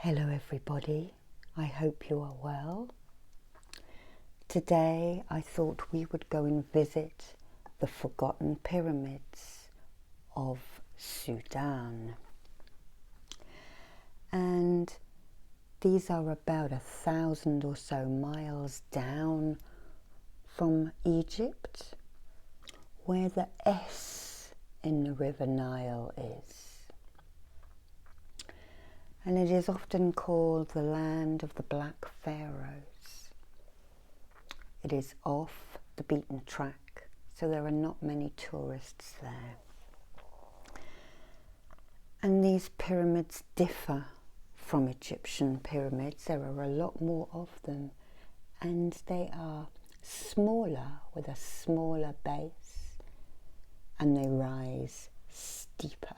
Hello everybody, I hope you are well. Today I thought we would go and visit the forgotten pyramids of Sudan. And these are about 1,000 or so miles down from Egypt, where the S in the River Nile is. And it is often called the land of the Black Pharos. It is off the beaten track, so there are not many tourists there. And these pyramids differ from Egyptian pyramids. There are a lot more of them, and they are smaller with a smaller base, and they rise steeper.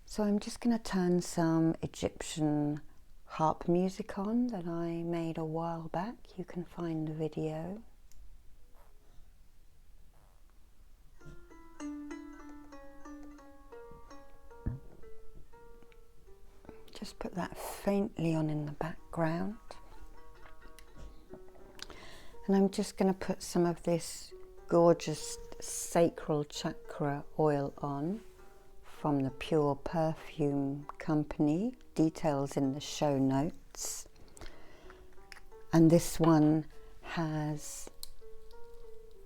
So I'm just going to turn some Egyptian harp music on that I made a while back. You can find the video. Just put that faintly on in the background. And I'm just going to put some of this gorgeous sacral chakra oil on from the Pure Perfume Company, details in the show notes. And this one has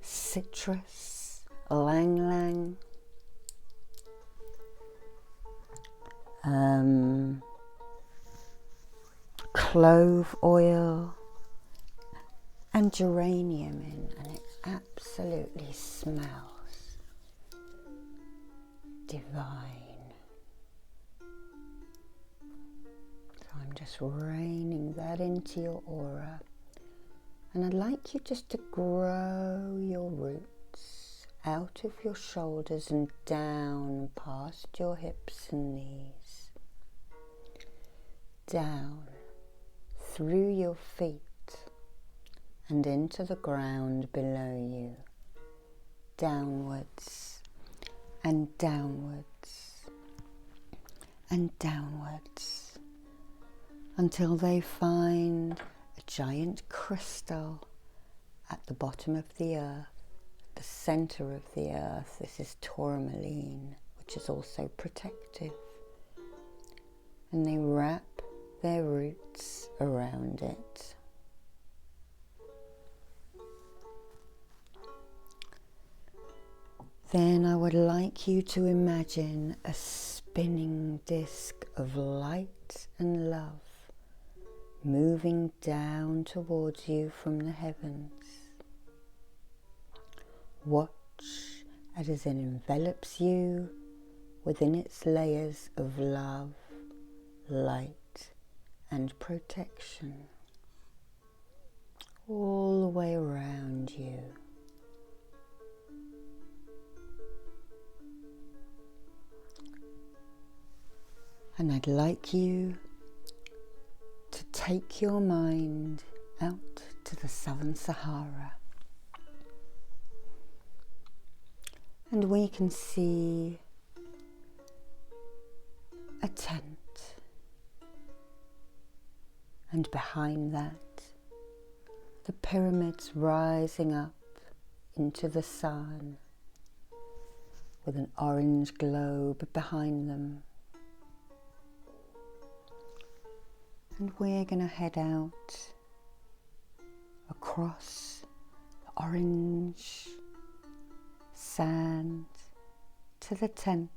citrus, ylang ylang, clove oil and geranium in, and it absolutely smells divine. So I'm just raining that into your aura, and I'd like you just to grow your roots out of your shoulders and down past your hips and knees, down through your feet and into the ground below you, downwards and downwards and downwards until they find a giant crystal at the bottom of the earth, the center of the earth. This is tourmaline, which is also protective. And they wrap their roots around it. Then I would like you to imagine a spinning disc of light and love moving down towards you from the heavens. Watch as it envelops you within its layers of love, light and protection, all the way around you. And I'd like you to take your mind out to the Southern Sahara. And we can see a tent. And behind that, the pyramids rising up into the sun with an orange globe behind them. And we're going to head out across the orange sand to the tent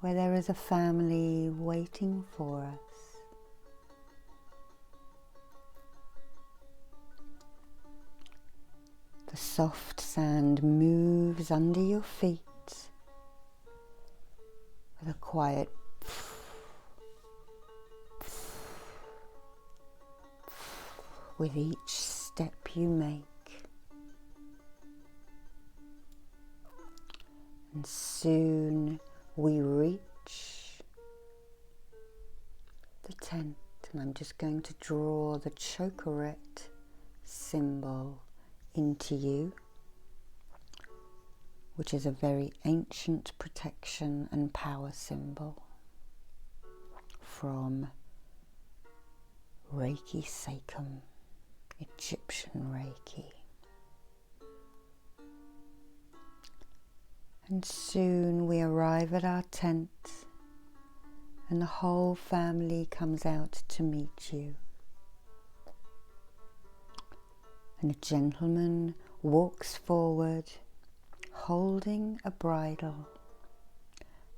where there is a family waiting for us. The soft sand moves under your feet with a quiet with each step you make. And soon we reach the tent, and I'm just going to draw the chocolate symbol into you which is a very ancient protection and power symbol from Reiki Seichem, Egyptian Reiki. And soon we arrive at our tent and the whole family comes out to meet you. And a gentleman walks forward holding a bridle,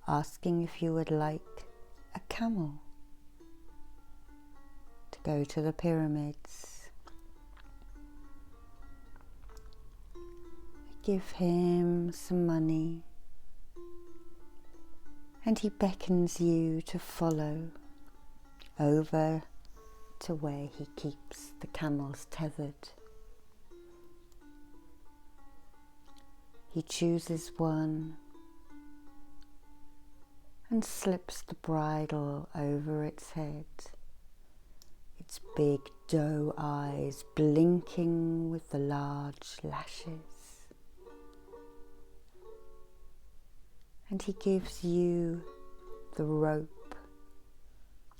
asking if you would like a camel to go to the pyramids. Give him some money and he beckons you to follow over to where he keeps the camels tethered. He chooses one and slips the bridle over its head, its big doe eyes blinking with the large lashes. And he gives you the rope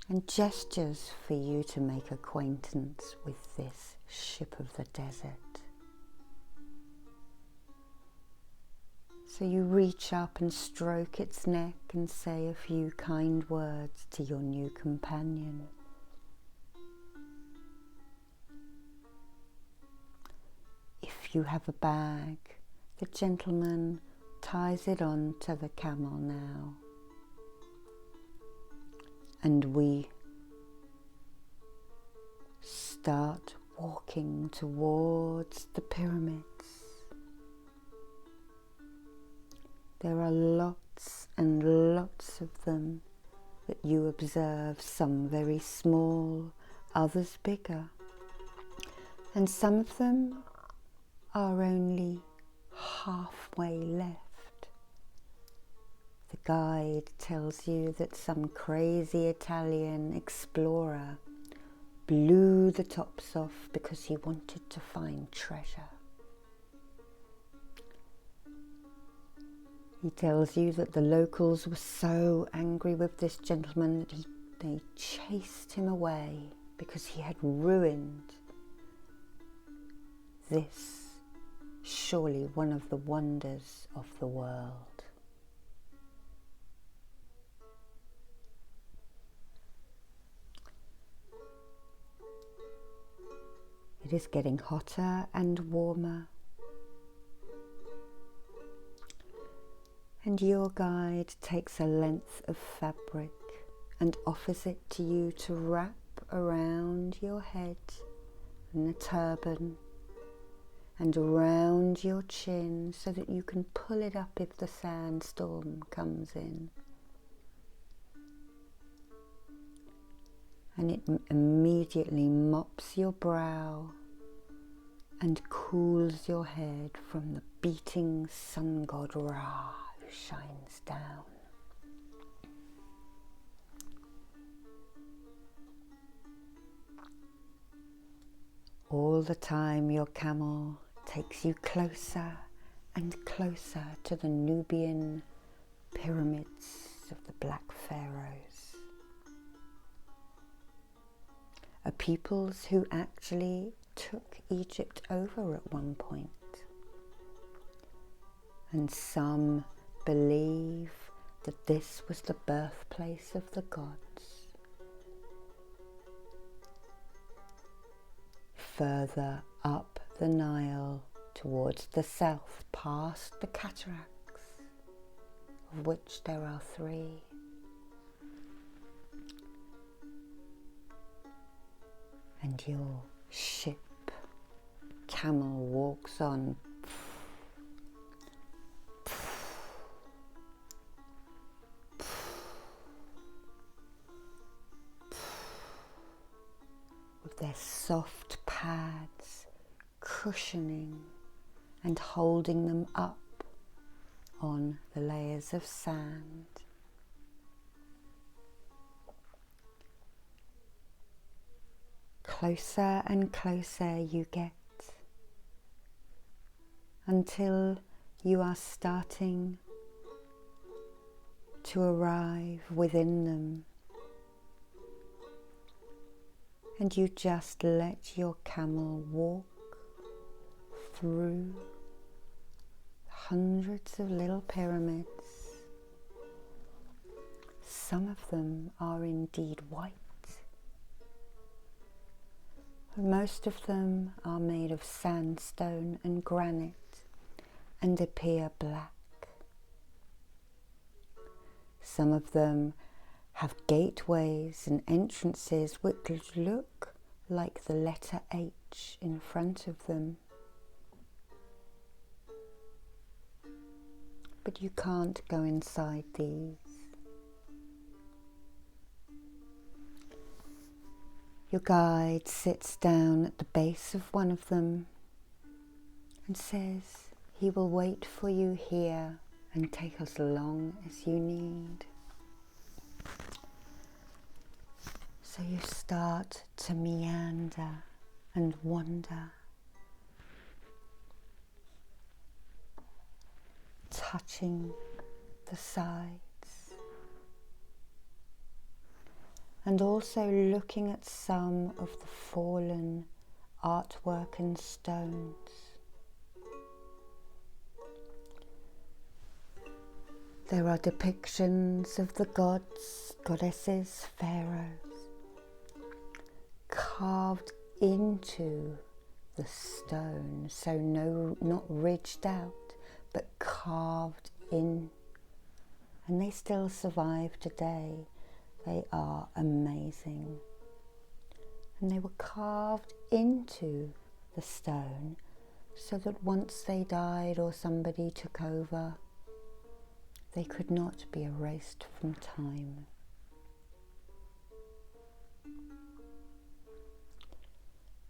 and gestures for you to make acquaintance with this ship of the desert. So you reach up and stroke its neck and say a few kind words to your new companion. If you have a bag, the gentleman ties it on to the camel now, and we start walking towards the pyramids. There are lots and lots of them that you observe, some very small, others bigger, and some of them are only halfway left. The guide tells you that some crazy Italian explorer blew the tops off because he wanted to find treasure. He tells you that the locals were so angry with this gentleman that they chased him away because he had ruined this, surely one of the wonders of the world. It is getting hotter and warmer, and your guide takes a length of fabric and offers it to you to wrap around your head in a turban and around your chin so that you can pull it up if the sandstorm comes in. And it immediately mops your brow and cools your head from the beating sun god Ra who shines down. All the time your camel takes you closer and closer to the Nubian pyramids of the Black Pharaohs. A peoples who actually took Egypt over at one point. And some believe that this was the birthplace of the gods. Further up the Nile towards the south, past the cataracts, of which there are 3. And your ship, Camel, walks on with their soft pads cushioning and holding them up on the layers of sand. Closer and closer you get until you are starting to arrive within them, and you just let your camel walk through hundreds of little pyramids. Some of them are indeed white. Most of them are made of sandstone and granite and appear black. Some of them have gateways and entrances which look like the letter H in front of them. But you can't go inside these. Your guide sits down at the base of one of them and says he will wait for you here and take as long as you need. So you start to meander and wander, touching the sides, and also looking at some of the fallen artwork and stones. There are depictions of the gods, goddesses, pharaohs, carved into the stone, so not ridged out, but carved in, and they still survive today. They are amazing, and they were carved into the stone so that once they died or somebody took over, they could not be erased from time.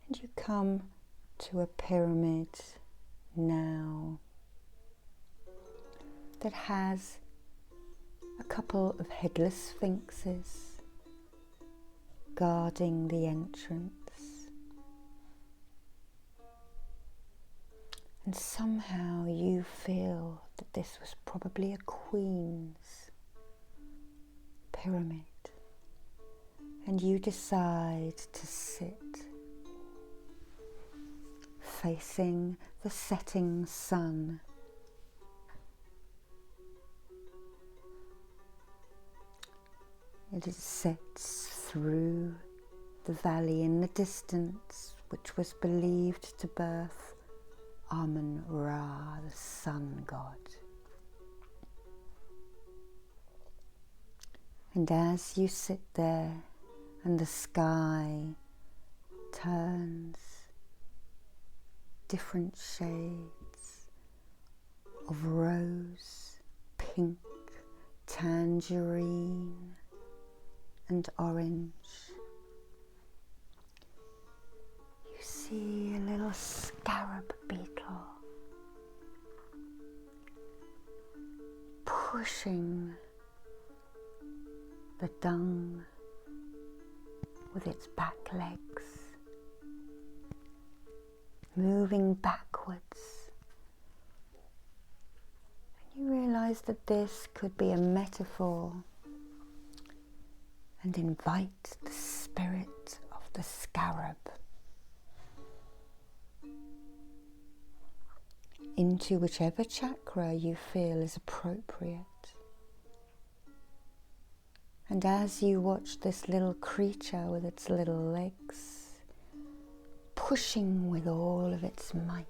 And you come to a pyramid now that has a couple of headless sphinxes guarding the entrance. And somehow you feel that this was probably a queen's pyramid. And you decide to sit facing the setting sun. It sets through the valley in the distance, which was believed to birth Amun-Ra, the sun god. And as you sit there and the sky turns different shades of rose, pink, tangerine, and orange, you see a little scarab beetle pushing the dung with its back legs, moving backwards. And you realize that this could be a metaphor and invite the spirit of the scarab into whichever chakra you feel is appropriate. And as you watch this little creature with its little legs pushing with all of its might,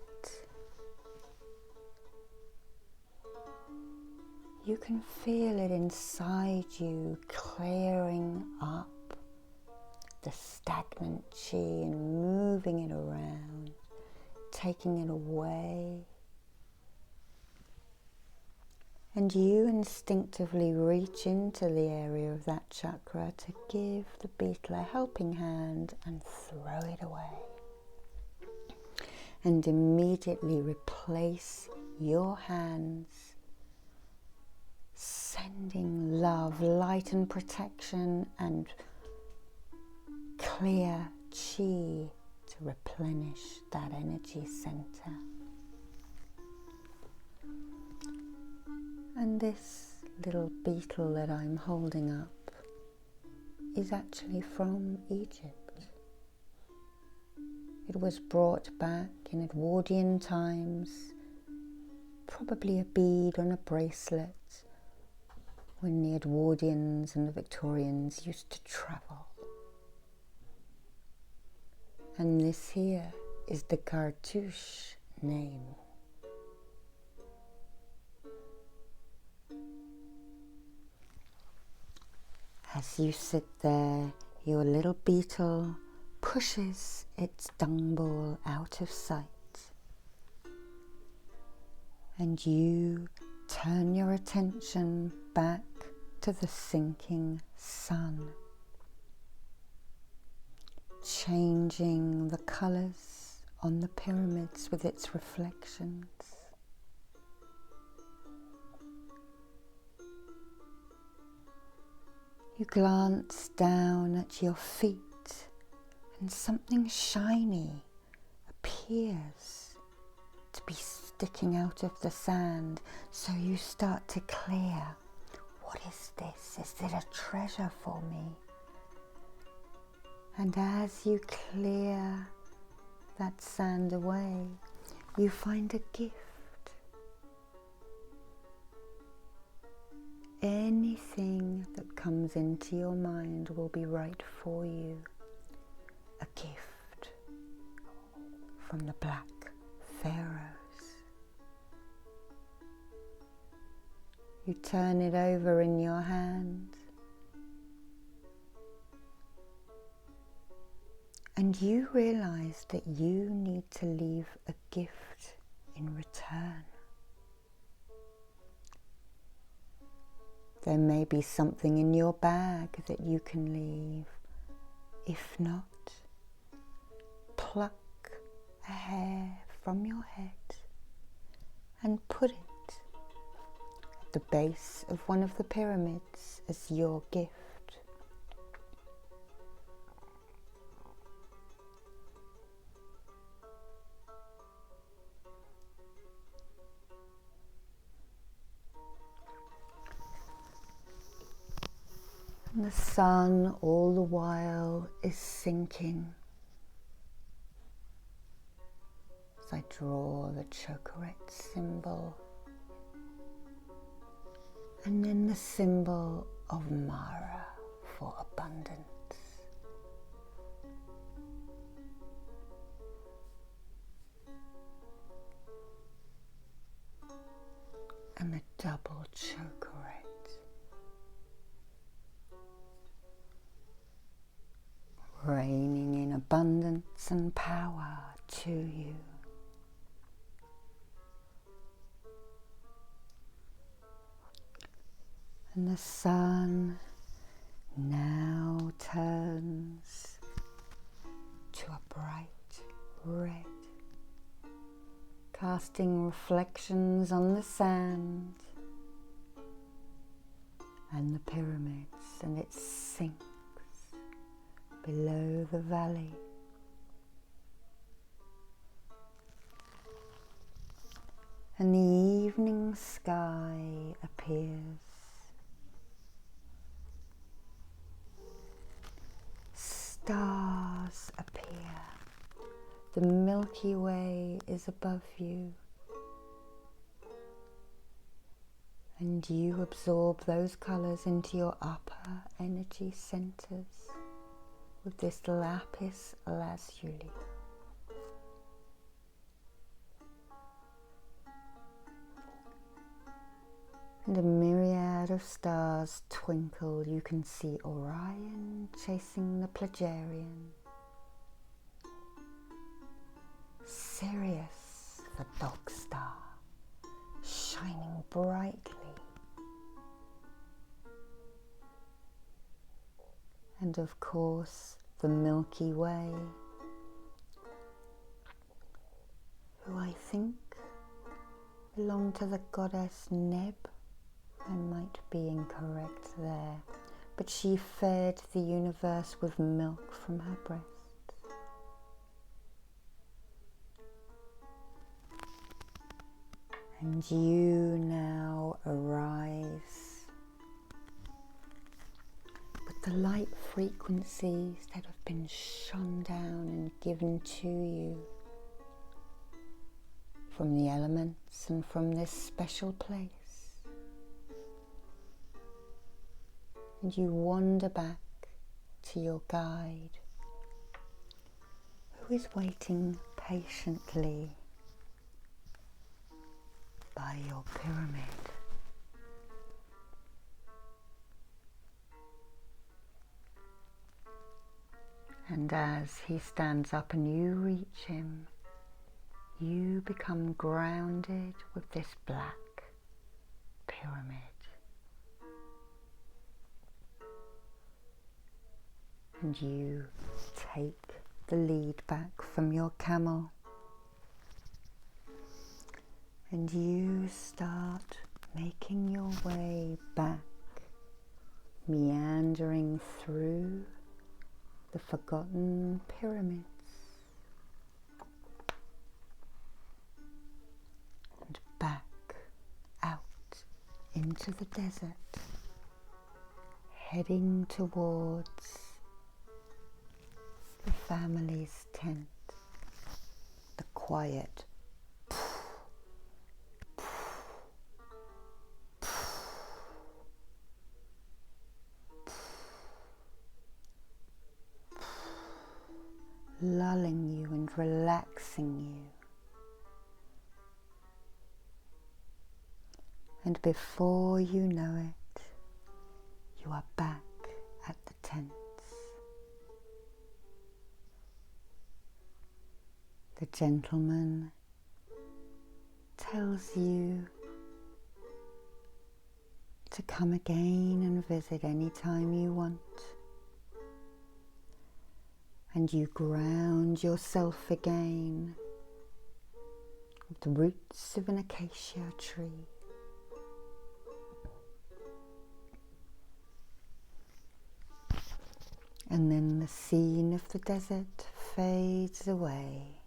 you can feel it inside you clearing up the stagnant chi and moving it around, taking it away. And you instinctively reach into the area of that chakra to give the beetle a helping hand and throw it away. And immediately replace your hands, sending love, light and protection and clear chi to replenish that energy center. And this little beetle that I'm holding up is actually from Egypt. It was brought back in Edwardian times, probably a bead on a bracelet, when the Edwardians and the Victorians used to travel. And this here is the cartouche name. As you sit there, your little beetle pushes its dung ball out of sight, and you turn your attention back to the sinking sun, changing the colours on the pyramids with its reflections. You glance down at your feet and something shiny appears to be sticking out of the sand, so you start to clear. What is this? Is it a treasure for me? And as you clear that sand away, you find a gift. Anything that comes into your mind will be right for you. A gift from the Black Pharos. You turn it over in your hand, and you realize that you need to leave a gift in return. There may be something in your bag that you can leave. If not, pluck a hair from your head and put it at the base of one of the pyramids as your gift. And the sun all the while is sinking. As I draw the chokerette symbol, and then the symbol of Mara for abundance. And a double chokerette. Raining in abundance and power to you. And the sun now turns to a bright red, casting reflections on the sand and the pyramids, and it sinks below the valley. And the evening sky appears. Stars appear. The Milky Way is above you. And you absorb those colours into your upper energy centres with this lapis lazuli. And a myriad of stars twinkle. You can see Orion chasing the Pleiadian, Sirius, the dog star, shining brightly, and of course the Milky Way, who I think belong to the goddess Neb. I might be incorrect there, but she fed the universe with milk from her breasts. And you now arise with the light frequencies that have been shone down and given to you from the elements and from this special place. And you wander back to your guide, who is waiting patiently by your pyramid. And as he stands up and you reach him, you become grounded with this black pyramid. And you take the lead back from your camel. And you start making your way back, meandering through the forgotten pyramids and back out into the desert, heading towards the family's tent, the quiet lulling you and relaxing you. And before you know it, you are back at the tents. The gentleman tells you to come again and visit any time you want. And you ground yourself again with the roots of an acacia tree. And then the scene of the desert fades away.